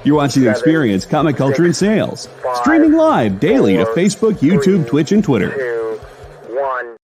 You're watching Experience Comic Culture and Sales, streaming live daily to Facebook, YouTube, Twitch, and Twitter. 2, 1.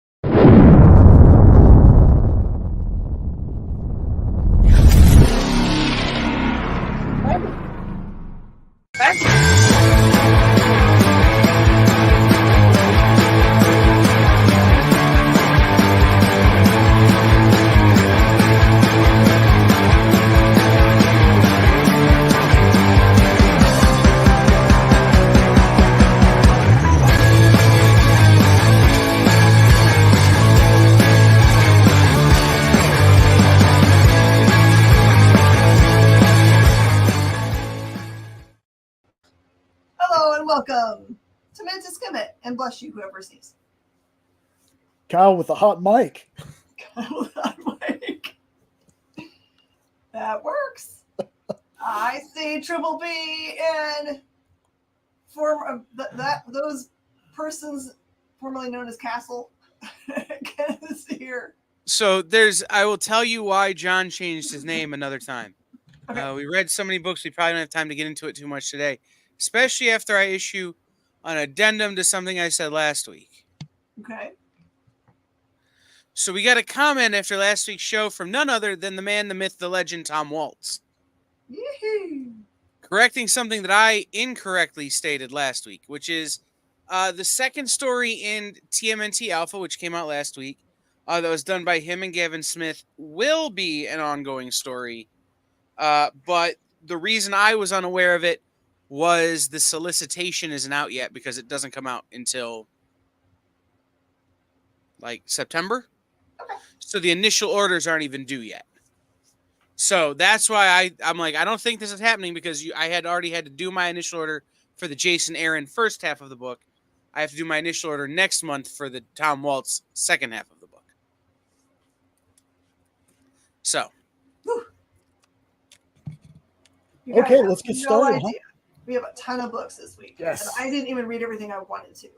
Welcome to Skim It, and bless you, whoever sneezes. Kyle with a hot mic. Kyle with a hot mic. That works. I see Triple B and those persons formerly known as Castle. Kenneth is here. So I will tell you why John changed his name another time. Okay. We read so many books, we probably don't have time to get into it too much today. Especially after I issue an addendum to something I said last week. Okay. So we got a comment after last week's show from none other than the man, the myth, the legend, Tom Waltz. Yee-hoo. Correcting something that I incorrectly stated last week, which is the second story in TMNT Alpha, which came out last week, that was done by him and Gavin Smith, will be an ongoing story. But the reason I was unaware of it was the solicitation isn't out yet because it doesn't come out until like September. Okay. So the initial orders aren't even due yet. So that's why I'm like, I don't think this is happening because I had already had to do my initial order for the Jason Aaron first half of the book. I have to do my initial order next month for the Tom Waltz second half of the book. So. Okay, let's get started. Huh? We have a ton of books this week. Yes. And I didn't even read everything I wanted to.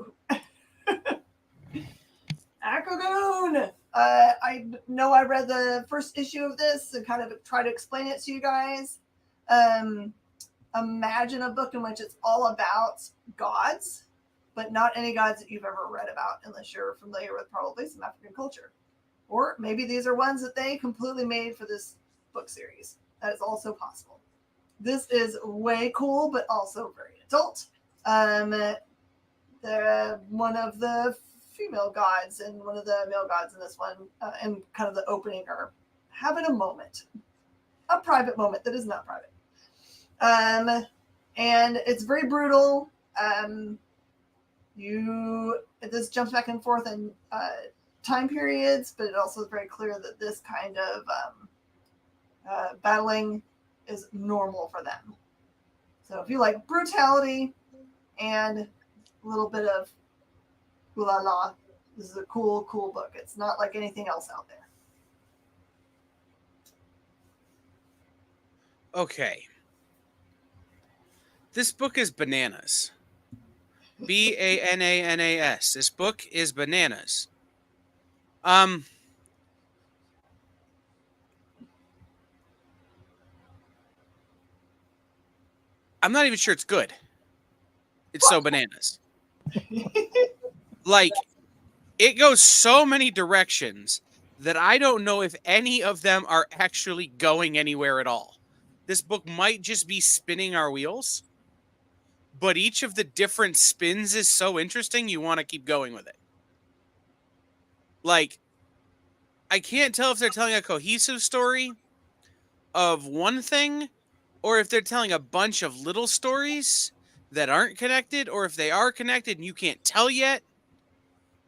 Akkogun! I know I read the first issue of this and kind of try to explain it to you guys. Imagine a book in which it's all about gods, but not any gods that you've ever read about unless you're familiar with probably some African culture. Or maybe these are ones that they completely made for this book series. That is also possible. This is way cool, but also very adult. One of the female gods and one of the male gods in this one, and kind of the opening are having a private moment that is not private. And it's very brutal. This jumps back and forth in time periods, but it also is very clear that this kind of battling is normal for them. So if you like brutality and a little bit of ooh la la, this is a cool book. It's not like anything else out there. Okay. This book is bananas. Bananas. This book is bananas. I'm not even sure it's good. It's so bananas. Like, it goes so many directions that I don't know if any of them are actually going anywhere at all. This book might just be spinning our wheels, but each of the different spins is so interesting you want to keep going with it. Like, I can't tell if they're telling a cohesive story of one thing or if they're telling a bunch of little stories that aren't connected, or if they are connected and you can't tell yet.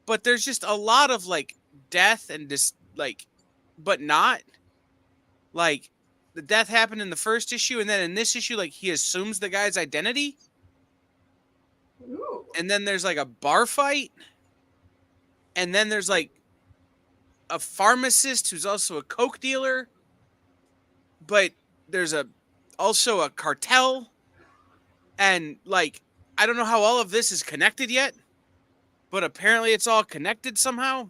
But there's just a lot of like death and just like, but not like the death happened in the first issue. And then in this issue, like he assumes the guy's identity. Ooh. And then there's like a bar fight. And then there's like a pharmacist who's also a coke dealer. But there's also a cartel. And like, I don't know how all of this is connected yet, but apparently it's all connected somehow.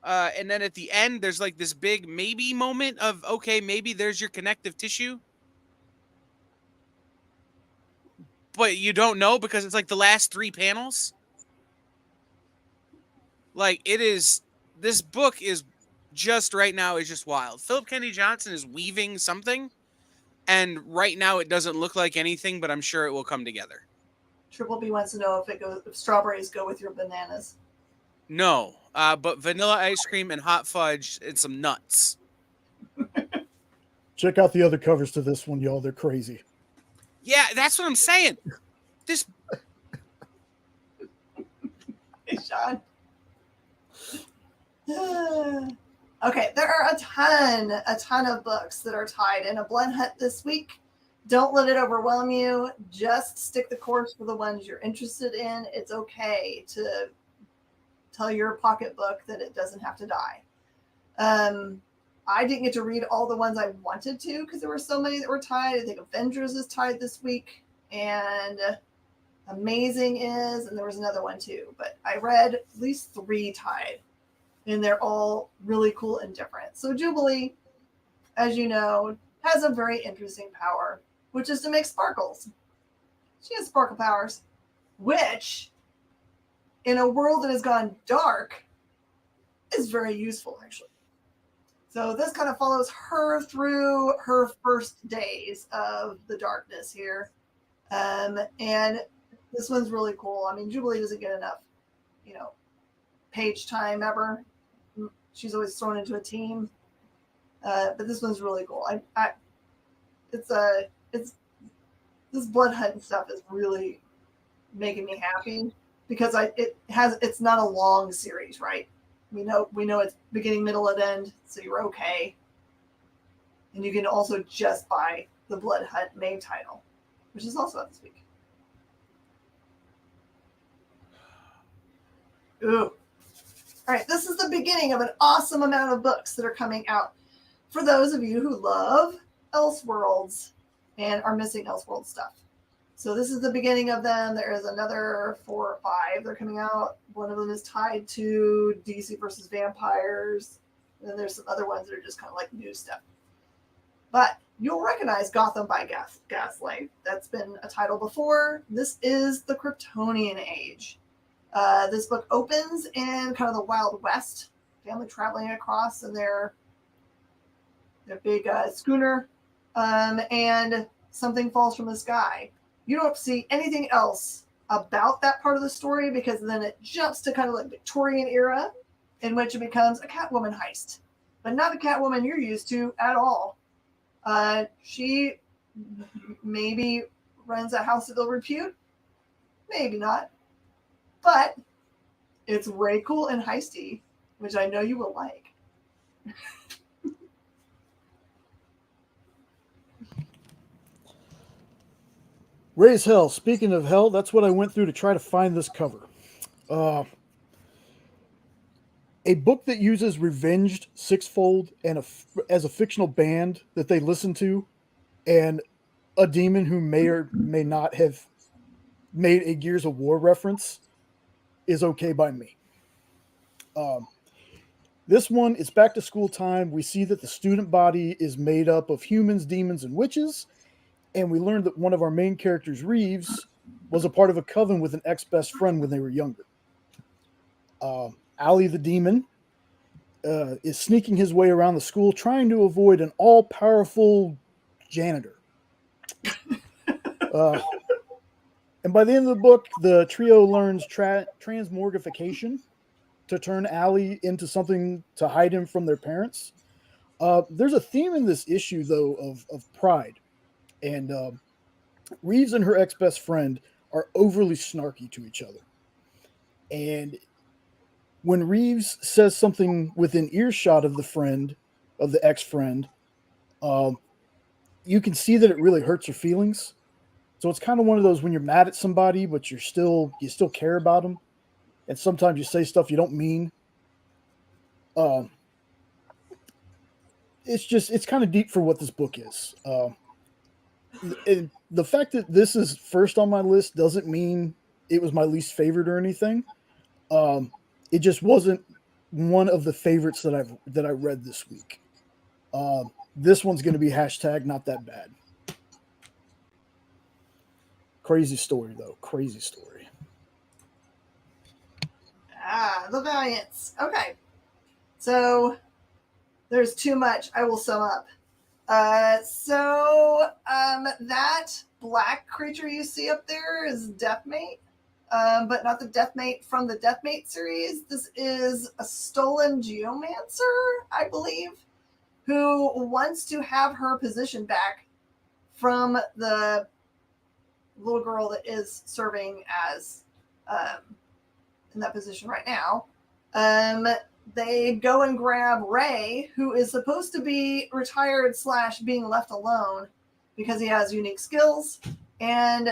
And then at the end, there's like this big maybe moment of, okay, maybe there's your connective tissue. but you don't know because it's like the last 3 panels. Like, it is, this book is just right now is just wild. Philip Kennedy Johnson is weaving something, and right now it doesn't look like anything, but I'm sure it will come together. Triple B wants to know if strawberries go with your bananas. No, but vanilla ice cream and hot fudge and some nuts. Check out the other covers to this one, y'all. They're crazy. Yeah, that's what I'm saying. This. Hey, Sean. Okay, there are a ton of books that are tied in a blood hunt this week. Don't let it overwhelm you. Just stick the course for the ones you're interested in. It's okay to tell your pocketbook that it doesn't have to die. I didn't get to read all the ones I wanted to because there were so many that were tied. I think Avengers is tied this week, and Amazing is, and there was another one too. But I read at least 3 tied, and they're all really cool and different. So Jubilee, as you know, has a very interesting power, which is to make sparkles. She has sparkle powers, which in a world that has gone dark is very useful, actually. So this kind of follows her through her first days of the darkness here. And this one's really cool. I mean, Jubilee doesn't get enough, page time ever. She's always thrown into a team. But this one's really cool. This blood hunt stuff is really making me happy because it's not a long series, right? We know it's beginning, middle, and end, so you're okay. And you can also just buy the Blood Hunt main title, which is also out this week. Ooh. All right, this is the beginning of an awesome amount of books that are coming out for those of you who love Elseworlds and are missing Elseworlds stuff. So this is the beginning of them. There is another 4 or 5 that are coming out. One of them is tied to DC versus Vampires. And then there's some other ones that are just kind of like new stuff. But you'll recognize Gotham by Gaslight. That's been a title before. This is the Kryptonian Age. This book opens in kind of the Wild West. Family traveling across in their big schooner. And something falls from the sky. You don't see anything else about that part of the story because then it jumps to kind of like Victorian era in which it becomes a Catwoman heist, but not a Catwoman you're used to at all. She maybe runs a house of ill repute, maybe not, but it's way cool and heisty, which I know you will like. Raise Hell. Speaking of hell, that's what I went through to try to find this cover. A book that uses Revenged Sixfold and as a fictional band that they listen to, and a demon who may or may not have made a Gears of War reference is okay by me. This one, it's back to school time. We see that the student body is made up of humans, demons, and witches. And we learned that one of our main characters, Reeves, was a part of a coven with an ex-best friend when they were younger. Allie the demon is sneaking his way around the school, trying to avoid an all-powerful janitor. And by the end of the book, the trio learns transmogrification to turn Allie into something to hide him from their parents. There's a theme in this issue, though, of pride. And Reeves and her ex-best friend are overly snarky to each other. And when Reeves says something within earshot of the ex-friend, you can see that it really hurts her feelings. So it's kind of one of those when you're mad at somebody, but you still care about them. And sometimes you say stuff you don't mean. It's kind of deep for what this book is. The fact that this is first on my list doesn't mean it was my least favorite or anything. It just wasn't one of the favorites that I read this week. This one's going to be hashtag not that bad. Crazy story, though. Crazy story. The Valiants. Okay. So there's too much. I will sum up. That black creature you see up there is Deathmate, but not the Deathmate from the Deathmate series. This is a stolen geomancer, I believe, who wants to have her position back from the little girl that is serving as in that position right now. They go and grab Ray, who is supposed to be retired / being left alone because he has unique skills and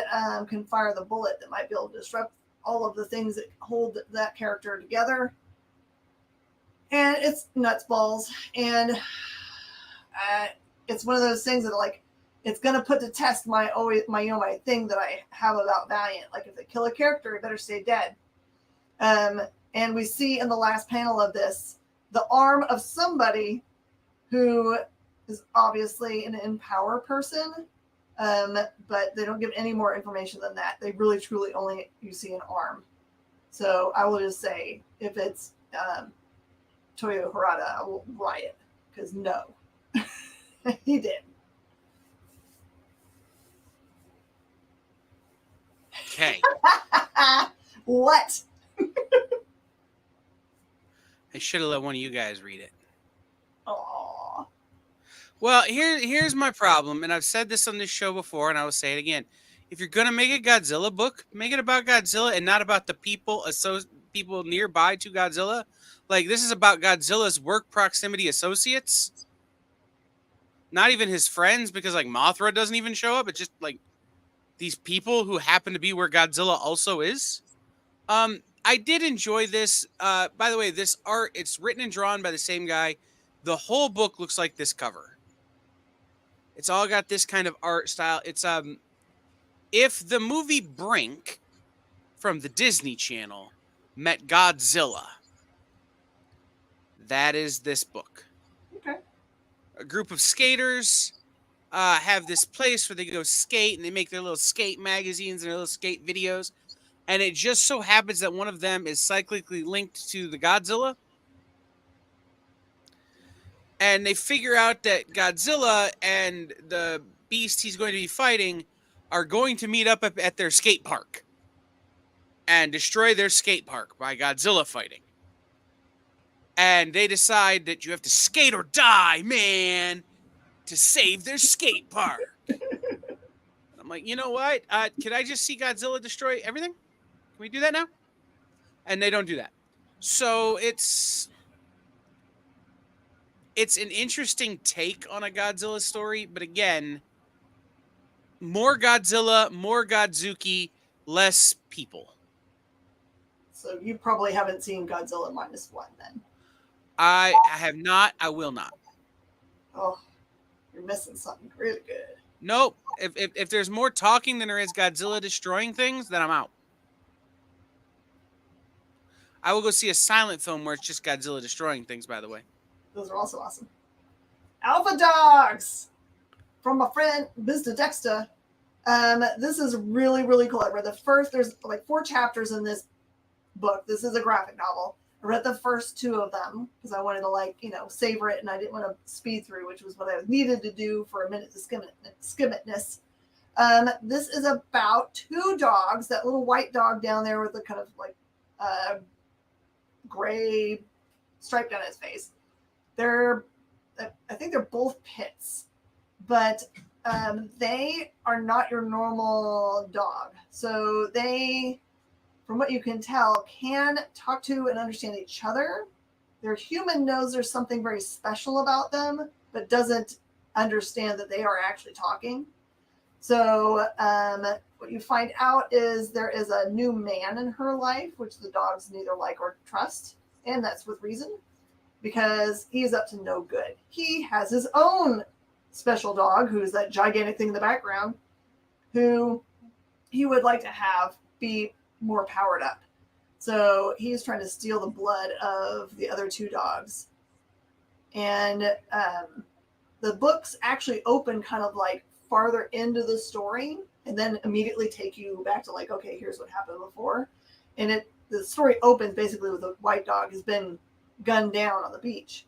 can fire the bullet that might be able to disrupt all of the things that hold that character together. And it's nuts balls. And it's one of those things that, like, it's going to put to test my thing that I have about Valiant. Like, if they kill a character, it better stay dead. And we see in the last panel of this the arm of somebody who is obviously an Empower person, but they don't give any more information than that. They really, truly only you see an arm. So I will just say, if it's Toyo Harada, I will riot, because no, he did. Okay. What? I should have let one of you guys read it. Aww. Well, here's my problem, and I've said this on this show before, and I will say it again. If you're gonna make a Godzilla book, make it about Godzilla and not about the people nearby to Godzilla. Like, this is about Godzilla's work proximity associates, not even his friends, because like Mothra doesn't even show up. It's just like these people who happen to be where Godzilla also is. I did enjoy this. By the way, this art, it's written and drawn by the same guy. The whole book looks like this cover. It's all got this kind of art style. It's if the movie Brink from the Disney Channel met Godzilla, that is this book. Okay. A group of skaters have this place where they go skate, and they make their little skate magazines and their little skate videos. And it just so happens that one of them is cyclically linked to the Godzilla. And they figure out that Godzilla and the beast he's going to be fighting are going to meet up at their skate park and destroy their skate park by Godzilla fighting. And they decide that you have to skate or die, man, to save their skate park. I'm like, you know what? Can I just see Godzilla destroy everything? Can we do that now? And they don't do that. So it's an interesting take on a Godzilla story, but again, more Godzilla, more Godzuki, less people. So you probably haven't seen Godzilla -1 then. I have not. I will not. Oh, you're missing something really good. Nope. If there's more talking than there is Godzilla destroying things, then I'm out. I will go see a silent film where it's just Godzilla destroying things, by the way. Those are also awesome. Alpha Dogs! From my friend, Mr. Dexter. This is really, really cool. I read there's like 4 chapters in this book. This is a graphic novel. I read the first 2 of them because I wanted to, savor it, and I didn't want to speed through, which was what I needed to do for a minute to skim itness. This is about 2 dogs, that little white dog down there with the kind of like gray stripe down his face. I think they're both pits, but they are not your normal dog. So they, from what you can tell, can talk to and understand each other. Their human knows there's something very special about them, but doesn't understand that they are actually talking. So what you find out is there is a new man in her life, which the dogs neither like or trust. And that's with reason, because he's up to no good. He has his own special dog, who's that gigantic thing in the background, who he would like to have be more powered up. So he's trying to steal the blood of the other 2 dogs. And the books actually open kind of like farther into the story. and then immediately take you back to like, okay, here's what happened before. And the story opens basically with a white dog has been gunned down on the beach.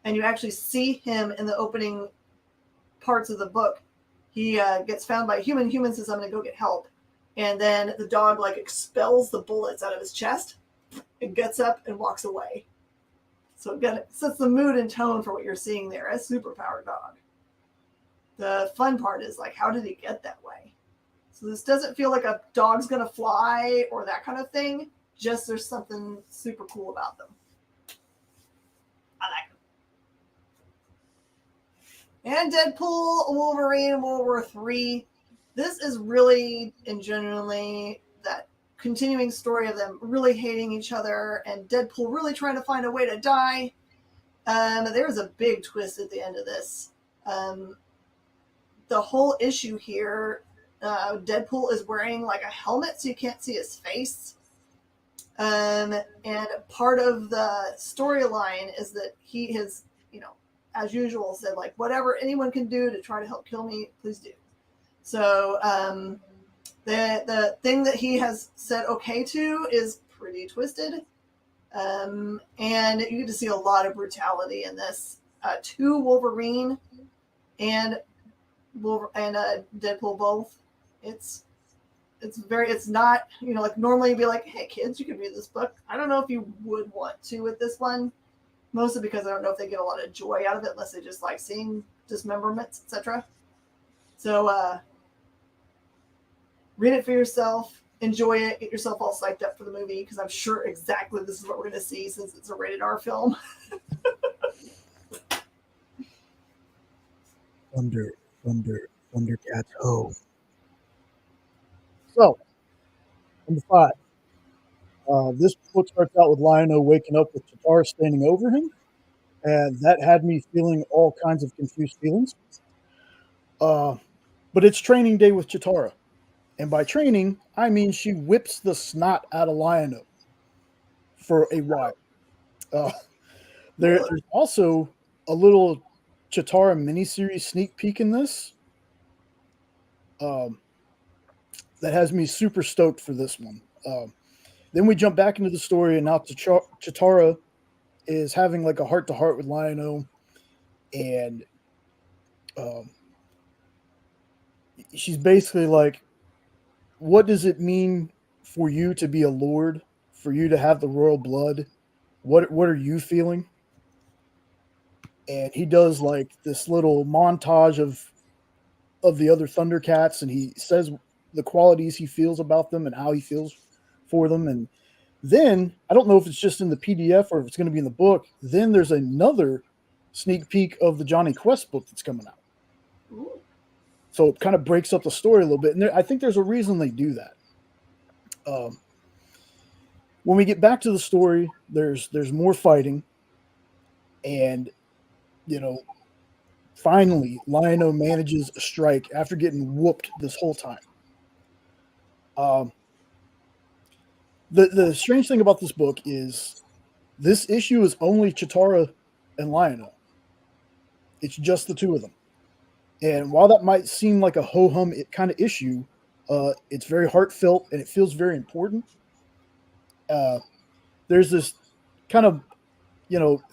And you actually see him in the opening parts of the book. He gets found by a human. Human says, I'm going to go get help. And then the dog like expels the bullets out of his chest and gets up and walks away. So again, it sets the mood and tone for what you're seeing there as superpowered dog. The fun part is like, how did he get that way? So this doesn't feel like a dog's going to fly or that kind of thing. Just there's something super cool about them. I like them. And Deadpool, Wolverine, World War III. This is really and genuinely that continuing story of them really hating each other and Deadpool really trying to find a way to die. There's a big twist at the end of this. The whole issue here, Deadpool is wearing like a helmet so you can't see his face. And part of the storyline is that he has, as usual, said like, whatever anyone can do to try to help kill me, please do. So the thing that he has said okay to is pretty twisted. And you get to see a lot of brutality in this. To Wolverine and Deadpool both. It's not, like normally you'd be like, hey kids, you can read this book. I don't know if you would want to with this one, mostly because I don't know if they get a lot of joy out of it unless they just like seeing dismemberments, etc. So read it for yourself, enjoy it, get yourself all psyched up for the movie, because I'm sure exactly this is what we're going to see since it's a rated R film. Thundercats ho. So, number 5. This book starts out with Lion-O waking up with Chitara standing over him, and that had me feeling all kinds of confused feelings. But it's training day with Chitara, and by training, I mean she whips the snot out of Lion-O for a while. There's also a little Chitara miniseries sneak peek in this that has me super stoked for this one. Then we jump back into the story, and now Chitara is having like a heart-to-heart with Lion-O, and she's basically like, what does it mean for you to be a lord, for you to have the royal blood? What are you feeling? And he does like this little montage of the other Thundercats, and he says the qualities he feels about them and how he feels for them. And then, I don't know if it's just in the PDF or if it's going to be in the book, then there's another sneak peek of the Johnny Quest book that's coming out. Ooh. So it kind of breaks up the story a little bit. And I think there's a reason they do that. When we get back to the story, there's more fighting. And, finally, Lion-O manages a strike after getting whooped this whole time. The strange thing about this book is this issue is only Chitara and Lion-O. It's just the two of them. And while that might seem like a ho-hum kind of issue, it's very heartfelt and it feels very important. There's this kind of,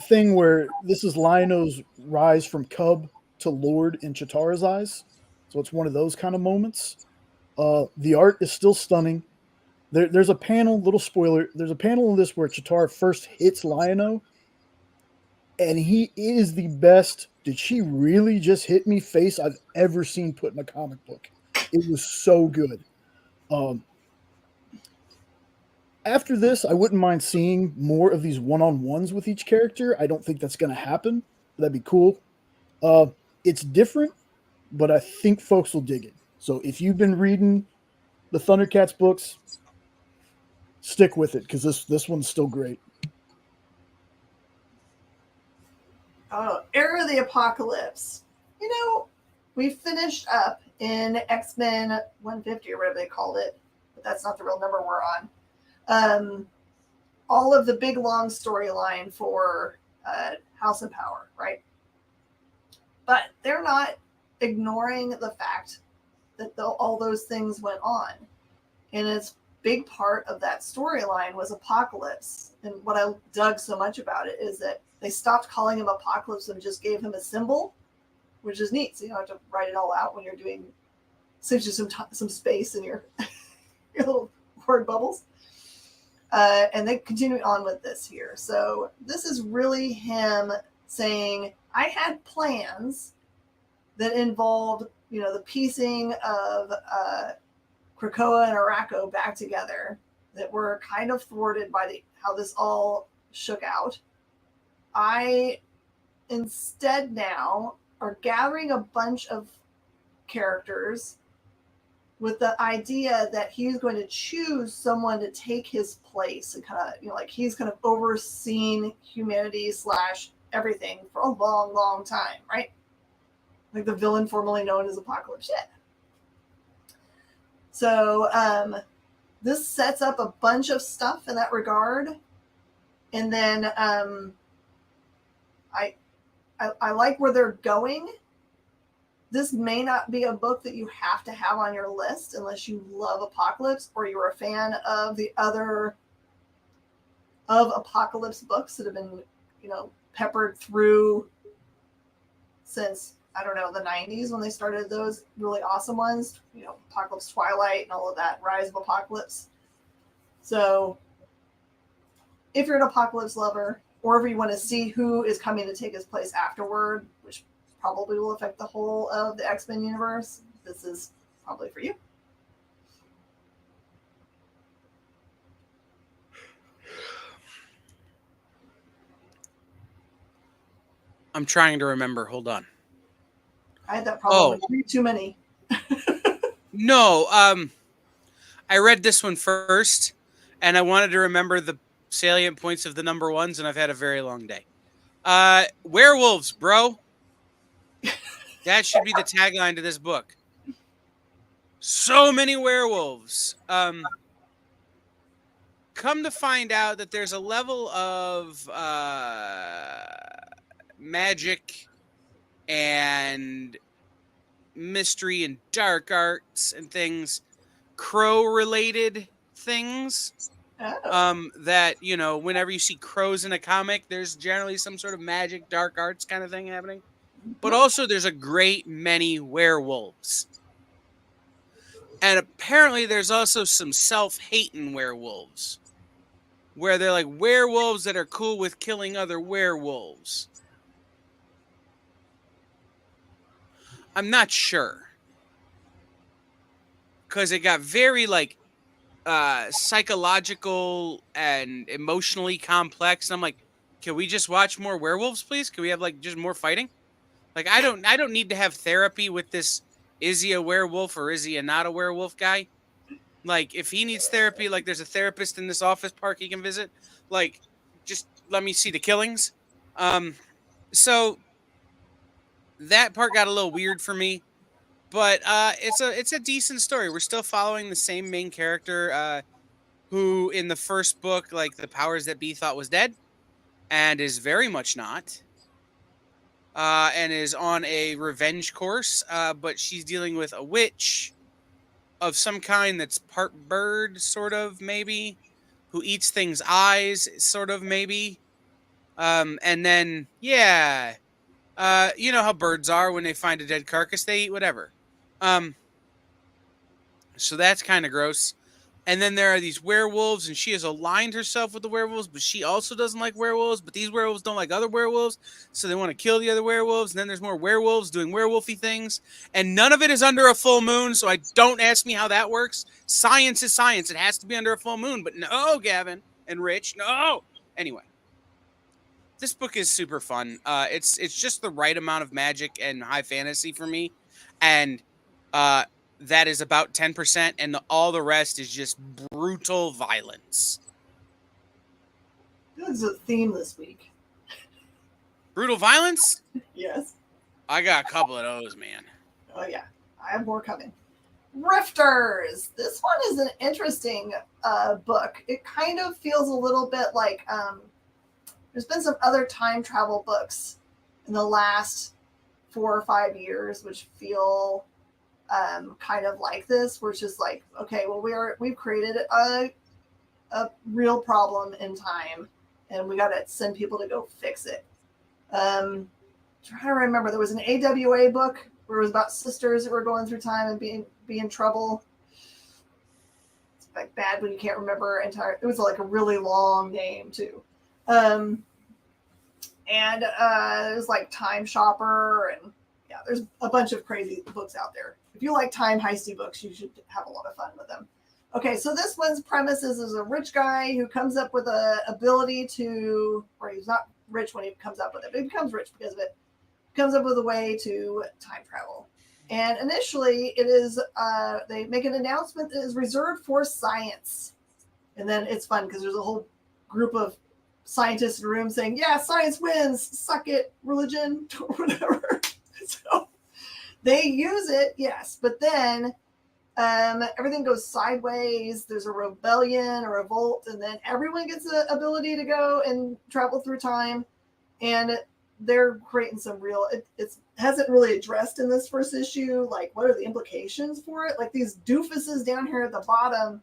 thing where this is Lion-O's rise from cub to lord in Chitara's eyes. So it's one of those kind of moments. The art is still stunning. There's a panel, little spoiler, there's a panel in this where Chitara first hits Lion-O, and he is the best "did she really just hit me" face I've ever seen put in a comic book. It was so good. After this, I wouldn't mind seeing more of these one-on-ones with each character. I don't think that's going to happen. That'd be cool. It's different, but I think folks will dig it. So if you've been reading the Thundercats books, stick with it, because this one's still great. Oh, Era of the Apocalypse. We finished up in X-Men 150 or whatever they called it, but that's not the real number we're on. All of the big long storyline for House of Power, right? But they're not ignoring the fact that all those things went on. And it's big part of that storyline was Apocalypse. And what I dug so much about it is that they stopped calling him Apocalypse and just gave him a symbol, which is neat. So you don't have to write it all out when you're doing, saves you some space in your, your little word bubbles. And they continue on with this here. So this is really him saying, I had plans that involved, the piecing of Krakoa and Araco back together that were kind of thwarted by how this all shook out. I instead now are gathering a bunch of characters with the idea that he's going to choose someone to take his place and kind of, like he's kind of overseen humanity / everything for a long, long time, right? Like the villain formerly known as Apocalypse shit. So this sets up a bunch of stuff in that regard. And then I like where they're going. This may not be a book that you have to have on your list unless you love Apocalypse or you're a fan of the other Apocalypse books that have been, peppered through since, I don't know, the 90s when they started those really awesome ones, Apocalypse Twilight and all of that, Rise of Apocalypse. So if you're an Apocalypse lover, or if you want to see who is coming to take his place afterward, which probably will affect the whole of the X-Men universe, this is probably for you. I'm trying to remember. Hold on. I had that problem. Read too many. No, I read this one first, and I wanted to remember the salient points of the number ones, and I've had a very long day. Werewolves, bro. That should be the tagline to this book. So many werewolves. Come to find out that there's a level of magic and mystery and dark arts and things, crow related things. That, whenever you see crows in a comic, there's generally some sort of magic, dark arts kind of thing happening. But also there's a great many werewolves. And apparently there's also some self-hating werewolves, where they're like werewolves that are cool with killing other werewolves. I'm not sure. Because it got very, psychological and emotionally complex. And I'm like, can we just watch more werewolves, please? Can we have, just more fighting? I don't need to have therapy with this, is he a werewolf or is he not a werewolf guy? If he needs therapy, there's a therapist in this office park he can visit. Just let me see the killings. So that part got a little weird for me, but it's a decent story. We're still following the same main character, who in the first book, the powers that be thought was dead, and is very much not. And is on a revenge course, but she's dealing with a witch of some kind that's part bird, sort of, maybe, who eats things' eyes, sort of, maybe. And then, yeah, you know how birds are when they find a dead carcass, they eat whatever. So that's kind of gross. And then there are these werewolves, and she has aligned herself with the werewolves, but she also doesn't like werewolves, but these werewolves don't like other werewolves, so they want to kill the other werewolves, and then there's more werewolves doing werewolfy things, and none of it is under a full moon, so don't ask me how that works. Science is science. It has to be under a full moon, but no, Gavin and Rich, no. Anyway, this book is super fun. It's just the right amount of magic and high fantasy for me, and that is about 10%, and all the rest is just brutal violence. There's a theme this week. Brutal violence? Yes. I got a couple of those, man. Oh, yeah. I have more coming. Rifters. This one is an interesting book. It kind of feels a little bit like there's been some other time travel books in the last 4 or 5 years which feel kind of like this, where it's just like, okay, well, we've created a real problem in time, and we got to send people to go fix it. Trying to remember, there was an AWA book where it was about sisters that were going through time and be in trouble. It's like bad when you can't remember entire. It was like a really long name too. And there's like Time Shopper, and yeah, there's a bunch of crazy books out there. If you like time heisty books, you should have a lot of fun with them. Okay, so this one's premise is a rich guy who comes up with an ability to, or he's not rich when he comes up with it, but he becomes rich because of it. Comes up with a way to time travel. And initially it is, they make an announcement that is reserved for science. And then it's fun because there's a whole group of scientists in the room saying, yeah, science wins, suck it, religion, or whatever. So they use it, yes, but then everything goes sideways. There's a rebellion, a revolt, and then everyone gets the ability to go and travel through time. And they're creating some real, it hasn't really addressed in this first issue, like what are the implications for it? Like these doofuses down here at the bottom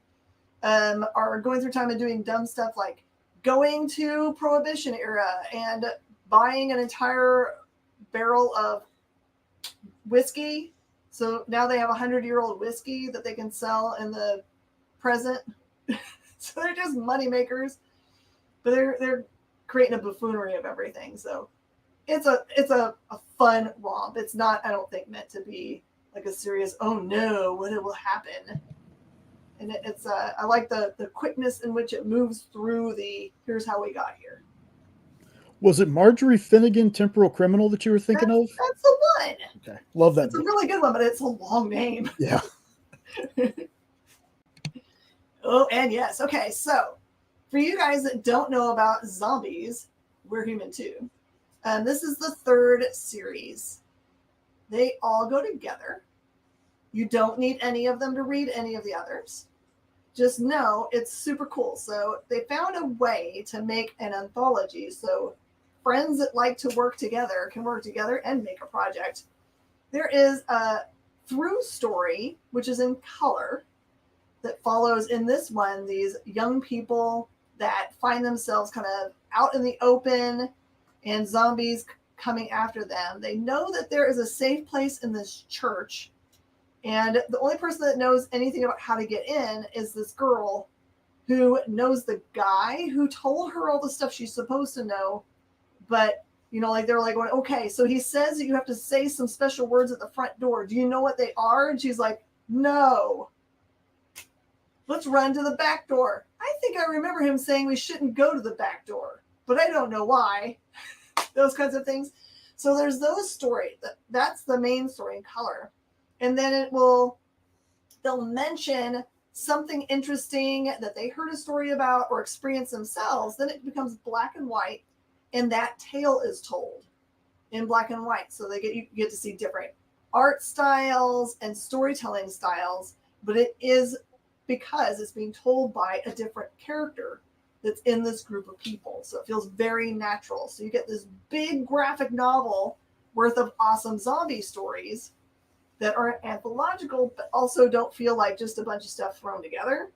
are going through time and doing dumb stuff like going to Prohibition era and buying an entire barrel of whiskey. So now they have 100-year-old whiskey that they can sell in the present. So they're just money makers, but they're creating a buffoonery of everything. So it's a fun romp. It's not, I don't think, meant to be like a serious, oh no, what will happen? And it's I like the quickness in which it moves through the here's how we got here. Was it Marjorie Finnegan, Temporal Criminal, that you were thinking of? That's the one. Okay, love that. It's a really good one, but it's a long name. Yeah. Oh, and yes. Okay, so for you guys that don't know about zombies, we're human too. This is the third series. They all go together. You don't need any of them to read any of the others. Just know it's super cool. So they found a way to make an anthology. So friends that like to work together can work together and make a project. There is a through story, which is in color, that follows in this one these young people that find themselves kind of out in the open and zombies coming after them. They know that there is a safe place in this church, and the only person that knows anything about how to get in is this girl who knows the guy who told her all the stuff she's supposed to know. But you know, like they're like going, okay, so he says that you have to say some special words at the front door. Do you know what they are? And she's like, no. Let's run to the back door. I think I remember him saying we shouldn't go to the back door, but I don't know why. Those kinds of things. So there's those stories. That's the main story in color. And then they'll mention something interesting that they heard a story about or experienced themselves. Then it becomes black and white, and that tale is told in black and white. So you get to see different art styles and storytelling styles, but it is because it's being told by a different character that's in this group of people. So it feels very natural. So you get this big graphic novel worth of awesome zombie stories that are anthological, but also don't feel like just a bunch of stuff thrown together.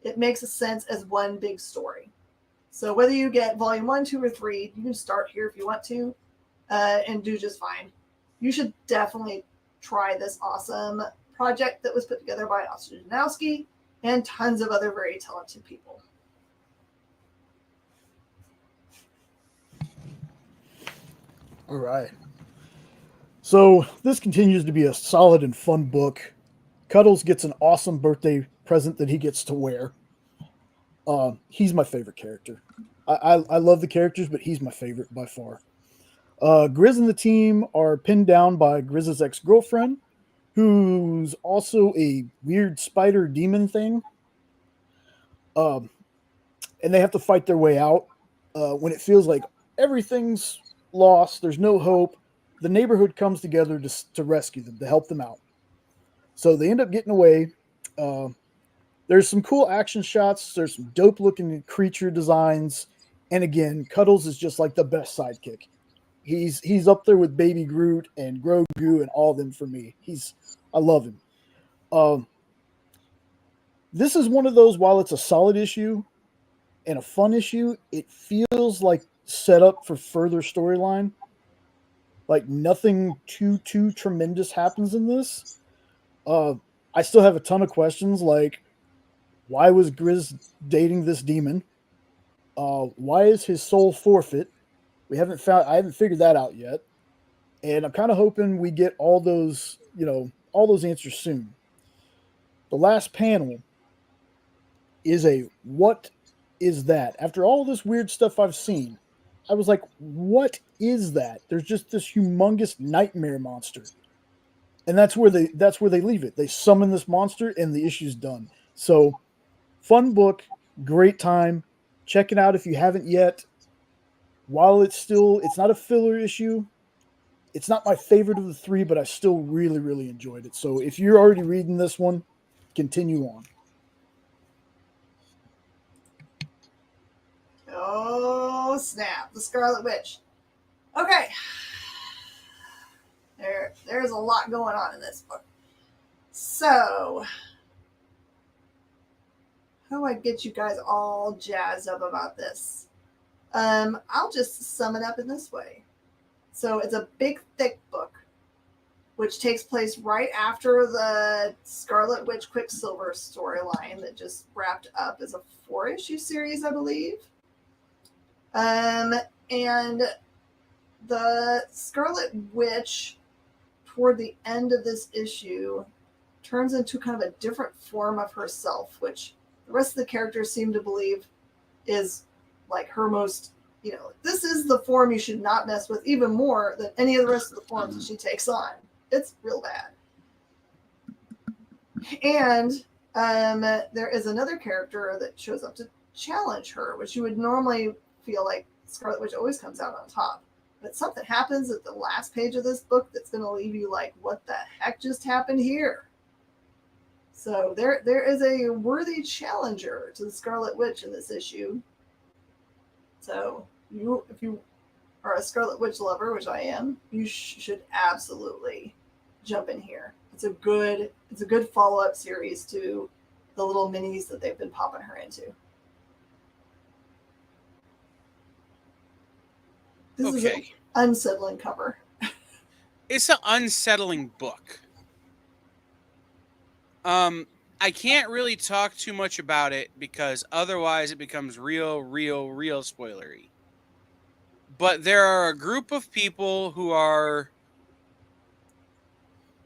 It makes a sense as one big story. So whether you get volume 1, 2, or 3, you can start here if you want to, and do just fine. You should definitely try this awesome project that was put together by Oscar Janowski and tons of other very talented people. All right. So this continues to be a solid and fun book. Cuddles gets an awesome birthday present that he gets to wear. He's my favorite character. I love the characters, but he's my favorite by far. Grizz and the team are pinned down by Grizz's ex-girlfriend, who's also a weird spider demon thing. And they have to fight their way out. When it feels like everything's lost, there's no hope, the neighborhood comes together to rescue them, to help them out. So they end up getting away. There's some cool action shots. There's some dope looking creature designs. And again, Cuddles is just like the best sidekick. He's up there with Baby Groot and Grogu and all of them for me. I love him. Um, this is one of those, while it's a solid issue and a fun issue, it feels like set up for further storyline. Like nothing too tremendous happens in this. I still have a ton of questions, like why was Grizz dating this demon? Why is his soul forfeit? I haven't figured that out yet. And I'm kind of hoping we get all those answers soon. The last panel is a what is that? After all this weird stuff I've seen, I was like, what is that? There's just this humongous nightmare monster. And that's where they leave it. They summon this monster and the issue's done. So fun book, great time. Check it out if you haven't yet. While it's not a filler issue, it's not my favorite of the three, but I still really, really enjoyed it. So if you're already reading this one, continue on. Oh, snap. The Scarlet Witch. Okay. There's a lot going on in this book. So, how do I get you guys all jazzed up about this? I'll just sum it up in this way. So it's a big, thick book, which takes place right after the Scarlet Witch Quicksilver storyline that just wrapped up as a 4-issue series, I believe. And the Scarlet Witch, toward the end of this issue, turns into kind of a different form of herself, which the rest of the characters seem to believe is like her most, this is the form you should not mess with even more than any of the rest of the forms that she takes on. It's real bad. And there is another character that shows up to challenge her, which you would normally feel like Scarlet Witch always comes out on top. But something happens at the last page of this book that's going to leave you like, what the heck just happened here? So there is a worthy challenger to the Scarlet Witch in this issue. So if you are a Scarlet Witch lover, which I am, you should absolutely jump in here. It's a good follow-up series to the little minis that they've been popping her into. This is an unsettling cover. It's an unsettling book. I can't really talk too much about it because otherwise it becomes real spoilery. But there are a group of people who are,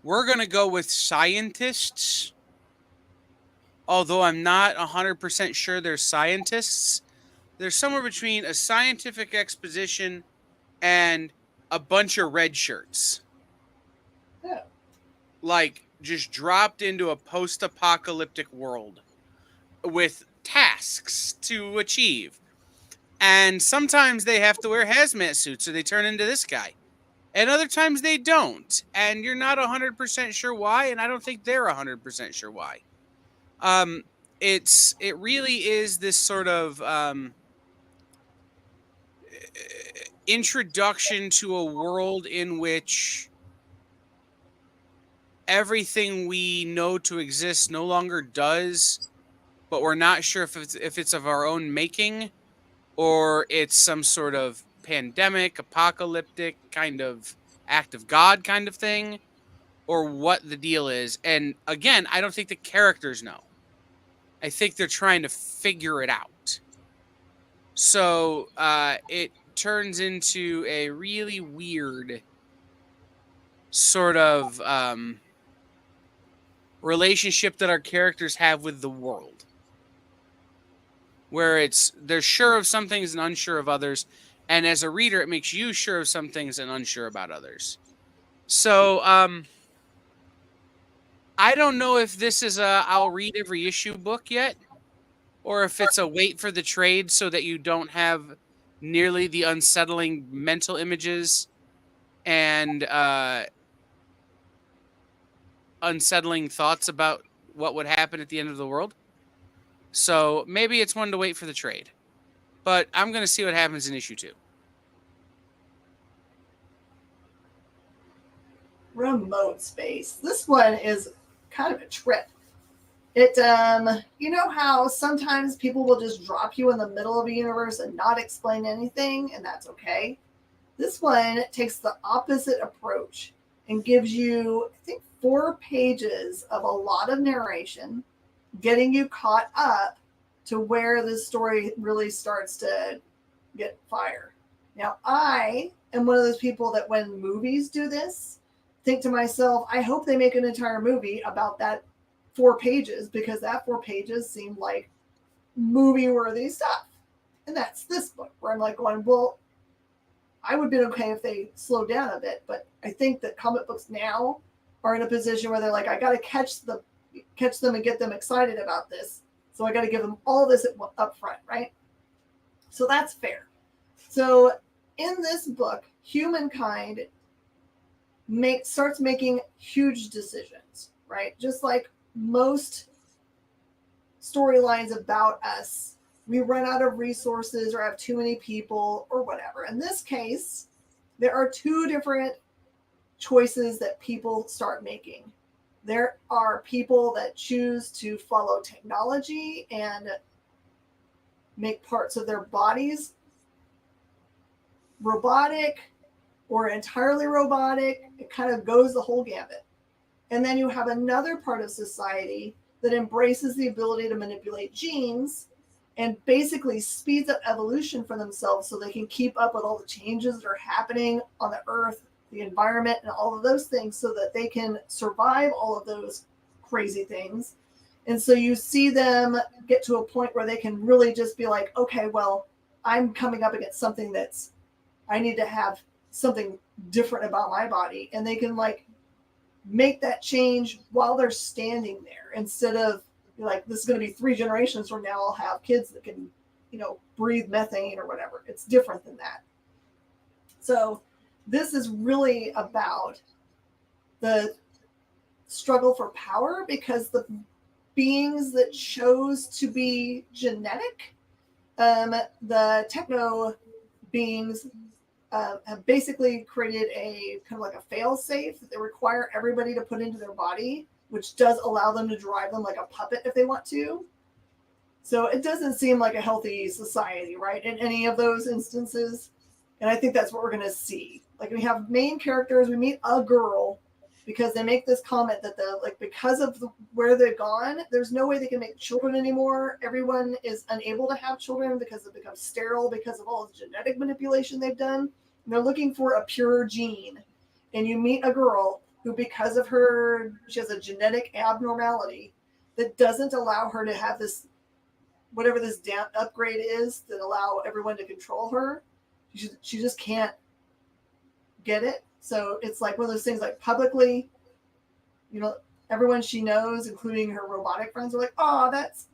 we're going to go with scientists, although I'm not 100% sure they're scientists. They're somewhere between a scientific exposition and a bunch of red shirts. Yeah. Like, just dropped into a post-apocalyptic world with tasks to achieve. And sometimes they have to wear hazmat suits or they turn into this guy. And other times they don't. And you're not 100% sure why, and I don't think they're 100% sure why. It really is this sort of introduction to a world in which everything we know to exist no longer does, but we're not sure if it's of our own making or it's some sort of pandemic, apocalyptic kind of act of God kind of thing, or what the deal is. And again, I don't think the characters know. I think they're trying to figure it out. So it turns into a really weird sort of relationship that our characters have with the world, where they're sure of some things and unsure of others, and as a reader it makes you sure of some things and unsure about others. So I don't know if this is a I'll read every issue book yet, or if it's a wait for the trade so that you don't have nearly the unsettling mental images and unsettling thoughts about what would happen at the end of the world. So maybe it's one to wait for the trade. But I'm going to see what happens in issue 2. Remote Space. This one is kind of a trip. It, you know how sometimes people will just drop you in the middle of a universe and not explain anything, and that's okay. This one takes the opposite approach and gives you, I think, 4 pages of a lot of narration, getting you caught up to where this story really starts to get fire. Now, I am one of those people that when movies do this, think to myself, I hope they make an entire movie about that 4 pages, because that 4 pages seemed like movie-worthy stuff. And that's this book, where I'm like going, well, I would have been okay if they slowed down a bit, but I think that comic books now are in a position where they're like, I got to catch them and get them excited about this. So I got to give them all this up front, right? So that's fair. So in this book, humankind starts making huge decisions, right? Just like most storylines about us, we run out of resources or have too many people or whatever. In this case, there are 2 different choices that people start making. There are people that choose to follow technology and make parts of their bodies robotic or entirely robotic. It kind of goes the whole gambit. And then you have another part of society that embraces the ability to manipulate genes and basically speeds up evolution for themselves so they can keep up with all the changes that are happening on the earth, the environment, and all of those things, so that they can survive all of those crazy things. And so you see them get to a point where they can really just be like, okay, well, I'm coming up against something that's, I need to have something different about my body. And they can like make that change while they're standing there, instead of like, this is going to be 3 generations from now, I'll have kids that can, breathe methane or whatever. It's different than that. So this is really about the struggle for power, because the beings that chose to be genetic, the techno beings, have basically created a kind of like a fail-safe that they require everybody to put into their body, which does allow them to drive them like a puppet if they want to. So it doesn't seem like a healthy society, right, in any of those instances. And I think that's what we're going to see. Like, we have main characters, we meet a girl, because they make this comment that because of where they've gone, there's no way they can make children anymore. Everyone is unable to have children because it becomes sterile because of all the genetic manipulation they've done. And they're looking for a pure gene. And you meet a girl who, because of she has a genetic abnormality that doesn't allow her to have this, whatever this upgrade is that allow everyone to control her. She just can't get it. So it's like one of those things, like publicly, everyone she knows, including her robotic friends, are like, oh, that's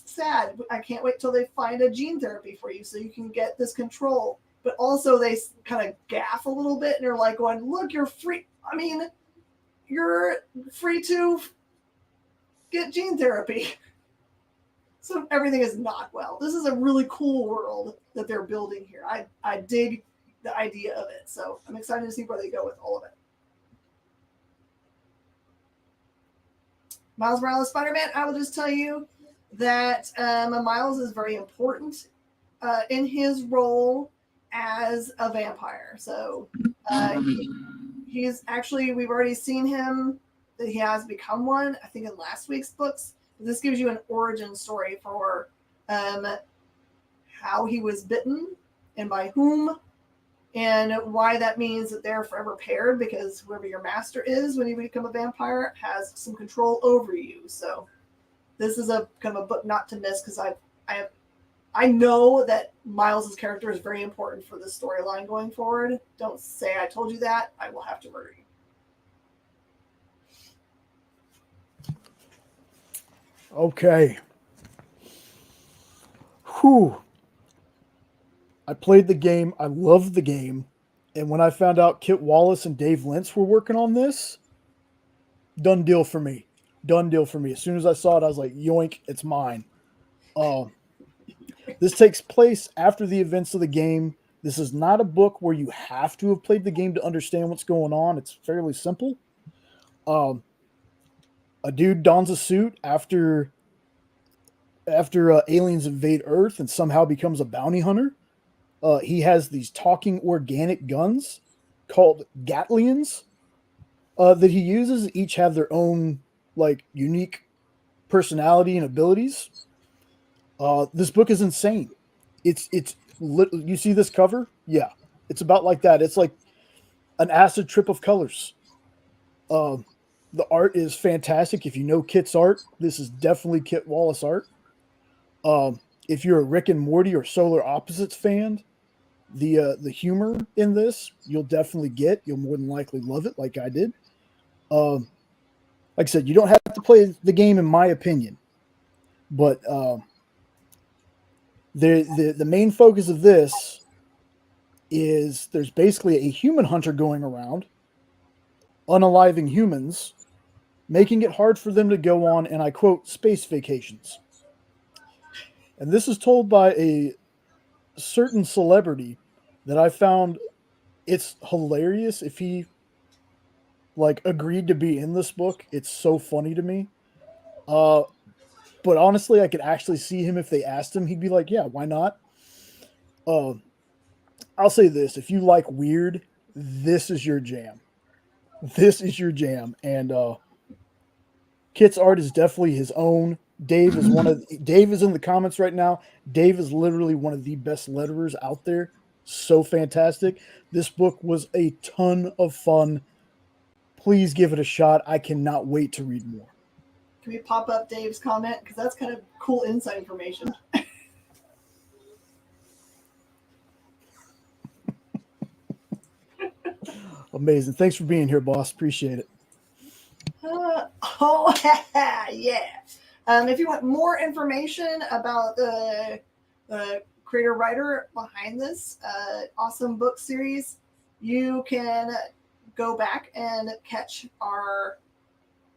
sad. I can't wait till they find a gene therapy for you so you can get this control. But also they kind of gaff a little bit and they're like going, look, you're free. I mean, you're free to get gene therapy. So everything is not well. This is a really cool world that they're building here. I dig the idea of it. So I'm excited to see where they go with all of it. Miles Morales Spider-Man, I will just tell you that Miles is very important in his role as a vampire. So he's actually, we've already seen him, that he has become one, I think in last week's books. This gives you an origin story for how he was bitten and by whom, and why that means that they're forever paired, because whoever your master is when you become a vampire has some control over you. So this is a kind of a book not to miss, because I know that Miles's character is very important for the storyline going forward. Don't say I told you that. I will have to murder you. Okay. Whew. I played the game. I loved the game. And when I found out Kit Wallace and Dave Lentz were working on this, done deal for me. Done deal for me. As soon as I saw it, I was like, yoink, it's mine. This takes place after the events of the game. This is not a book where you have to have played the game to understand what's going on. It's fairly simple. A dude dons a suit after aliens invade Earth and somehow becomes a bounty hunter. He has these talking organic guns called Gatlians that he uses. Each have their own like unique personality and abilities. This book is insane. You see this cover? Yeah, it's about like that. It's like an acid trip of colors. Um, the art is fantastic. If you know Kit's art, this is definitely Kit Wallace art. If you're a Rick and Morty or Solar Opposites fan, the humor in this you'll definitely get. You'll more than likely love it, like I did. Like I said, you don't have to play the game, in my opinion, but the main focus of this is there's basically a human hunter going around, unaliving humans, making it hard for them to go on, and I quote, space vacations. And this is told by a certain celebrity that I found it's hilarious if he like agreed to be in this book. It's so funny to me. But honestly, I could actually see him if they asked him. He'd be like, "Yeah, why not?" I'll say this: if you like weird, this is your jam. This is your jam, and Kit's art is definitely his own. Dave is in the comments right now. Dave is literally one of the best letterers out there. So fantastic. This book was a ton of fun. Please give it a shot. I cannot wait to read more. Can we pop up Dave's comment? Because that's kind of cool inside information. Amazing. Thanks for being here, boss. Appreciate it. Yeah. If you want more information about the creator writer behind this awesome book series, you can go back and catch our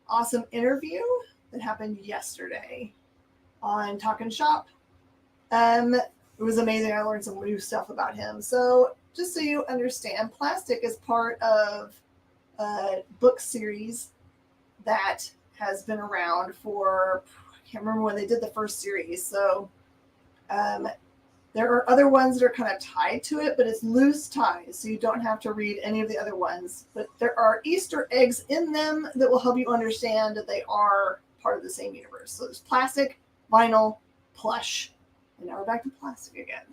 awesome interview that happened yesterday on Talkin' Shop. It was amazing. I learned some new stuff about him. So just so you understand, Plastic is part of a book series that has been around for, I can't remember when they did the first series. So there are other ones that are kind of tied to it, but it's loose ties. So you don't have to read any of the other ones. But there are Easter eggs in them that will help you understand that they are part of the same universe. So there's plastic, vinyl, plush. And now we're back to plastic again.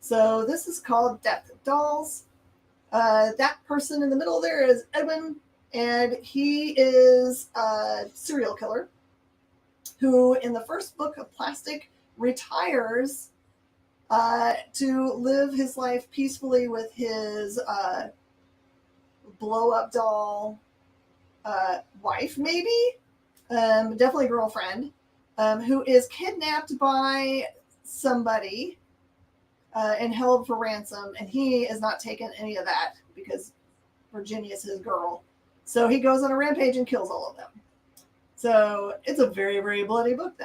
So this is called Death of Dolls. That person in the middle there is Edwin, and he is a serial killer who, in the first book of Plastic, retires to live his life peacefully with his blow-up doll wife, maybe, definitely girlfriend, who is kidnapped by somebody and held for ransom, and he is not taking any of that because Virginia's his girl. So he goes on a rampage and kills all of them. So it's a very, very bloody book,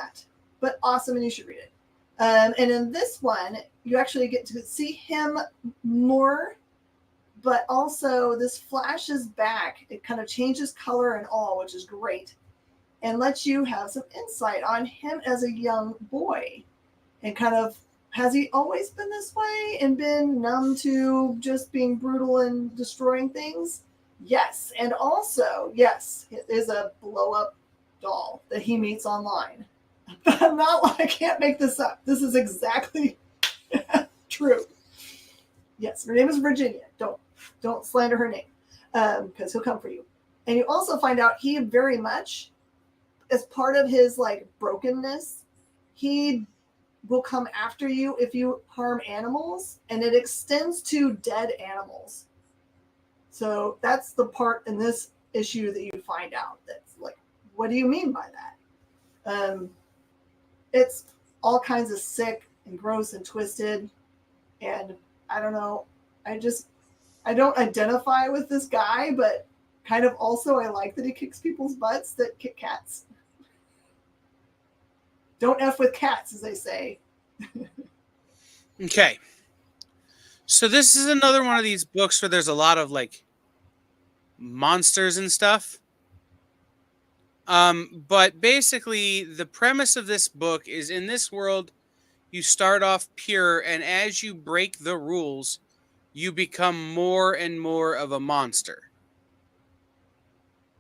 but awesome, and you should read it. And in this one, you actually get to see him more, but also this flashes back. It kind of changes color and all, which is great, and lets you have some insight on him as a young boy. And kind of, has he always been this way and been numb to just being brutal and destroying things? Yes. And also, yes, it is a blow-up doll that he meets online. I can't make this up. This is exactly true. Yes, her name is Virginia. Don't slander her name, because he'll come for you. And you also find out he very much, as part of his like brokenness, he will come after you if you harm animals, and it extends to dead animals. So that's the part in this issue that you find out that's like, what do you mean by that? It's all kinds of sick and gross and twisted, and I don't know. I don't identify with this guy, but kind of also I like that he kicks people's butts that kick cats. Don't F with cats, as they say. Okay. So this is another one of these books where there's a lot of like monsters and stuff. But basically, the premise of this book is in this world, you start off pure, and as you break the rules, you become more and more of a monster.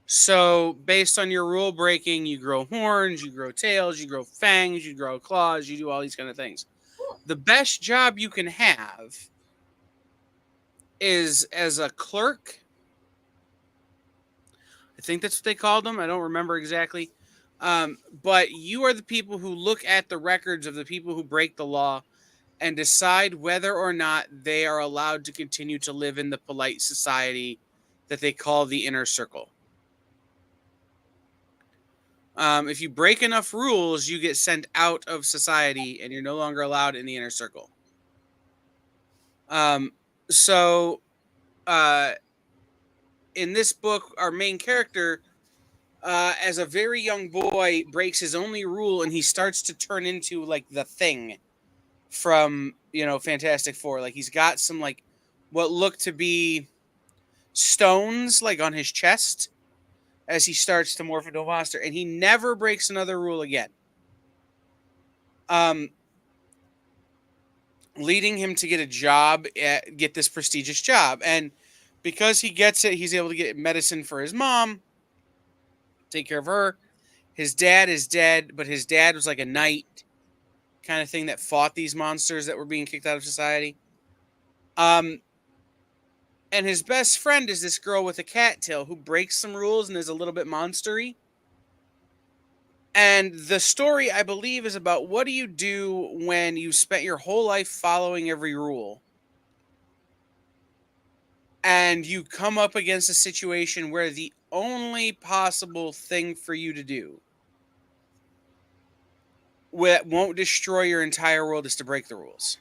So, based on your rule breaking, you grow horns, you grow tails, you grow fangs, you grow claws, you do all these kind of things. The best job you can have is as a clerk. I think that's what they called them. I don't remember exactly. But you are the people who look at the records of the people who break the law and decide whether or not they are allowed to continue to live in the polite society that they call the inner circle. If you break enough rules, you get sent out of society and you're no longer allowed in the inner circle. So, in this book, our main character, as a very young boy, breaks his only rule and he starts to turn into like the Thing from, Fantastic Four. Like he's got some like what look to be stones like on his chest as he starts to morph into a monster, and he never breaks another rule again. Leading him to get a job, get this prestigious job. And because he gets it, he's able to get medicine for his mom, take care of her. His dad is dead, but his dad was like a knight kind of thing that fought these monsters that were being kicked out of society. And his best friend is this girl with a cattail who breaks some rules and is a little bit monstery. And the story, I believe, is about what do you do when you spent your whole life following every rule and you come up against a situation where the only possible thing for you to do that won't destroy your entire world is to break the rules.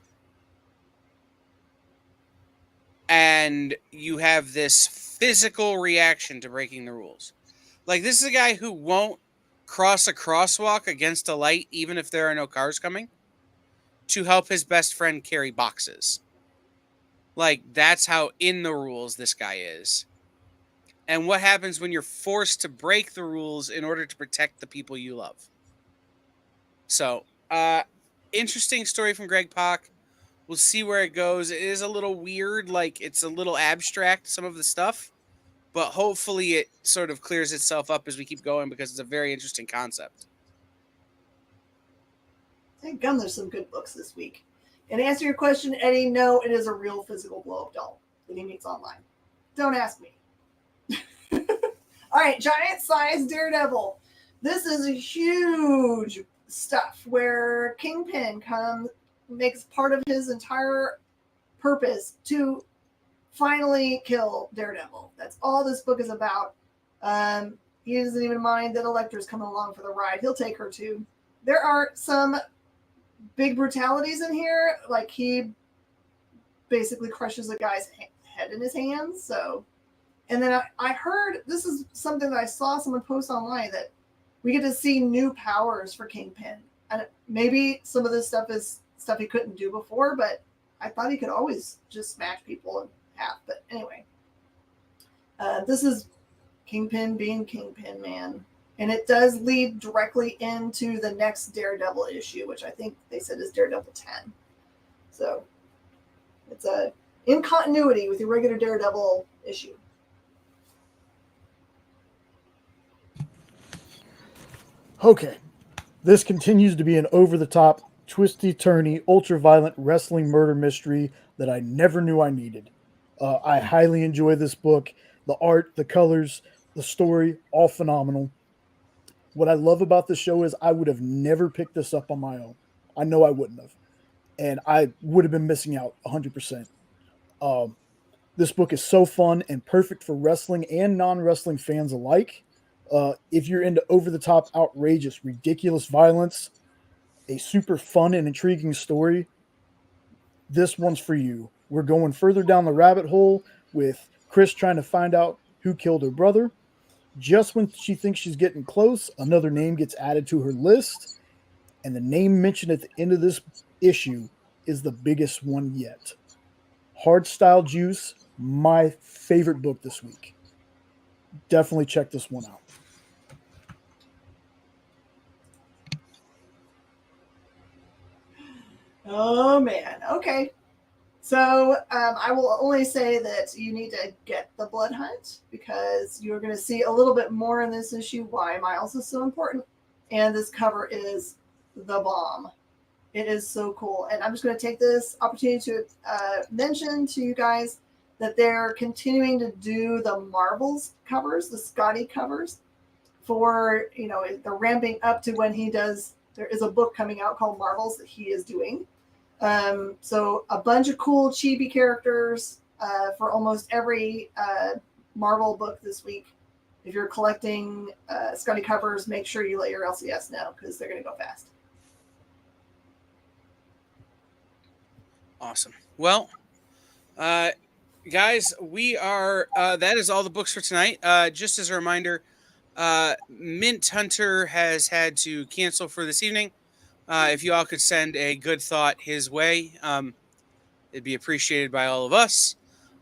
And you have this physical reaction to breaking the rules. Like, this is a guy who won't cross a crosswalk against a light, even if there are no cars coming, to help his best friend carry boxes. Like, that's how in the rules this guy is. And what happens when you're forced to break the rules in order to protect the people you love. So, interesting story from Greg Pak. We'll see where it goes. It is a little weird, like it's a little abstract, some of the stuff, but hopefully it sort of clears itself up as we keep going because it's a very interesting concept. Thank God there's some good books this week. And to answer your question, Eddie, no, it is a real physical blow-up doll that he meets online. Don't ask me. All right, giant size Daredevil. This is a huge stuff where Kingpin makes part of his entire purpose to finally kill Daredevil. That's all this book is about. He doesn't even mind that Elektra's coming along for the ride. He'll take her too. There are some big brutalities in here, like he basically crushes a guy's head in his hands. So, and then I heard, this is something that I saw someone post online, that we get to see new powers for Kingpin. And maybe some of this stuff is stuff he couldn't do before, but I thought he could always just smash people in half. But anyway, this is Kingpin being Kingpin, man. And it does lead directly into the next Daredevil issue, which I think they said is Daredevil 10. So it's in continuity with your regular Daredevil issue. Okay. This continues to be an over-the-top, twisty-turny, ultra-violent wrestling murder mystery that I never knew I needed. I highly enjoy this book. The art, the colors, the story, all phenomenal. What I love about this show is I would have never picked this up on my own. I know I wouldn't have. And I would have been missing out 100%. This book is so fun and perfect for wrestling and non-wrestling fans alike. If you're into over-the-top, outrageous, ridiculous violence, a super fun and intriguing story, this one's for you. We're going further down the rabbit hole with Chris trying to find out who killed her brother. Just when she thinks she's getting close, another name gets added to her list, and the name mentioned at the end of this issue is the biggest one yet. Hardstyle Juice, my favorite book this week. Definitely check this one out. Oh man. Okay. So I will only say that you need to get the Blood Hunt because you're going to see a little bit more in this issue why Miles is so important. And this cover is the bomb. It is so cool. And I'm just going to take this opportunity to mention to you guys that they're continuing to do the Marvels covers, the Scotty covers for, they're ramping up to when he does. There is a book coming out called Marvels that he is doing. So a bunch of cool chibi characters for almost every Marvel book this week. If you're collecting Scotty covers, make sure you let your LCS know because they're going to go fast. Awesome. Well, guys, we are. That is all the books for tonight. Just as a reminder, Mint Hunter has had to cancel for this evening. If you all could send a good thought his way, it'd be appreciated by all of us.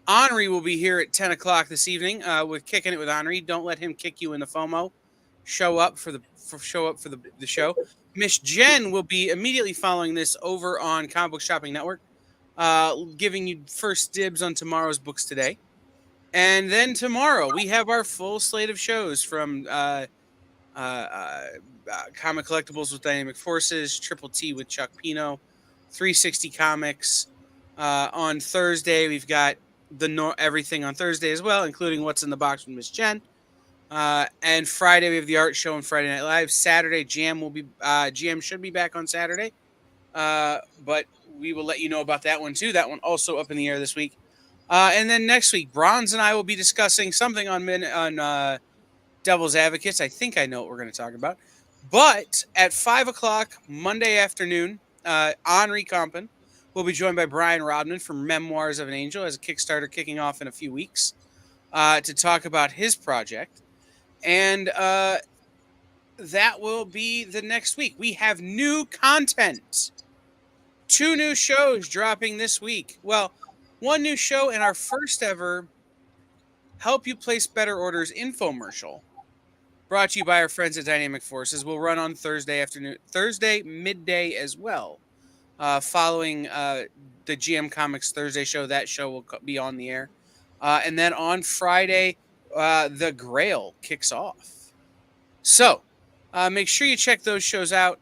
Henri will be here at 10 o'clock this evening with Kicking It with Henri. Don't let him kick you in the FOMO. Show up for the show. Miss Jen will be immediately following this over on Comic Book Shopping Network, giving you first dibs on tomorrow's books today. And then tomorrow we have our full slate of shows from Comic Collectibles with Dynamic Forces, Triple T with Chuck Pino, 360 Comics. On Thursday, we've got everything on Thursday as well, including What's in the Box with Miss Jen. And Friday, we have the art show on Friday Night Live. Saturday, Jam should be back on Saturday. But we will let you know about that one too. That one also up in the air this week. And then next week, Bronze and I will be discussing something on Devil's Advocates. I think I know what we're going to talk about. But at 5 o'clock Monday afternoon, Henri Compton will be joined by Brian Rodman from Memoirs of an Angel as a Kickstarter kicking off in a few weeks to talk about his project. And that will be the next week. We have new content. 2 new shows dropping this week. Well, 1 new show and our first ever Help You Place Better Orders infomercial, brought to you by our friends at Dynamic Forces, will run on Thursday midday as well. Following the GM Comics Thursday show, that show will be on the air. And then on Friday, The Grail kicks off. So make sure you check those shows out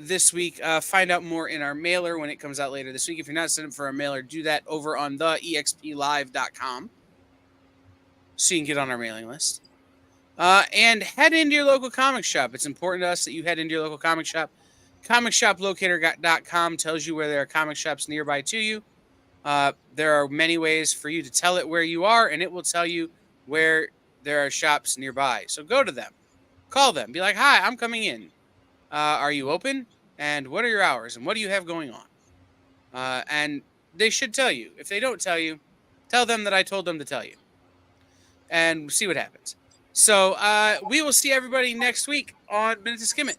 this week. Find out more in our mailer when it comes out later this week. If you're not signed up for our mailer, do that over on theexplive.com so you can get on our mailing list. And head into your local comic shop. It's important to us that you head into your local comic shop. ComicShopLocator.com tells you where there are comic shops nearby to you. There are many ways for you to tell it where you are, and it will tell you where there are shops nearby. So go to them. Call them. Be like, hi, I'm coming in. Are you open? And what are your hours? And what do you have going on? And they should tell you. If they don't tell you, tell them that I told them to tell you. And see what happens. So we will see everybody next week on Minute to Skim It.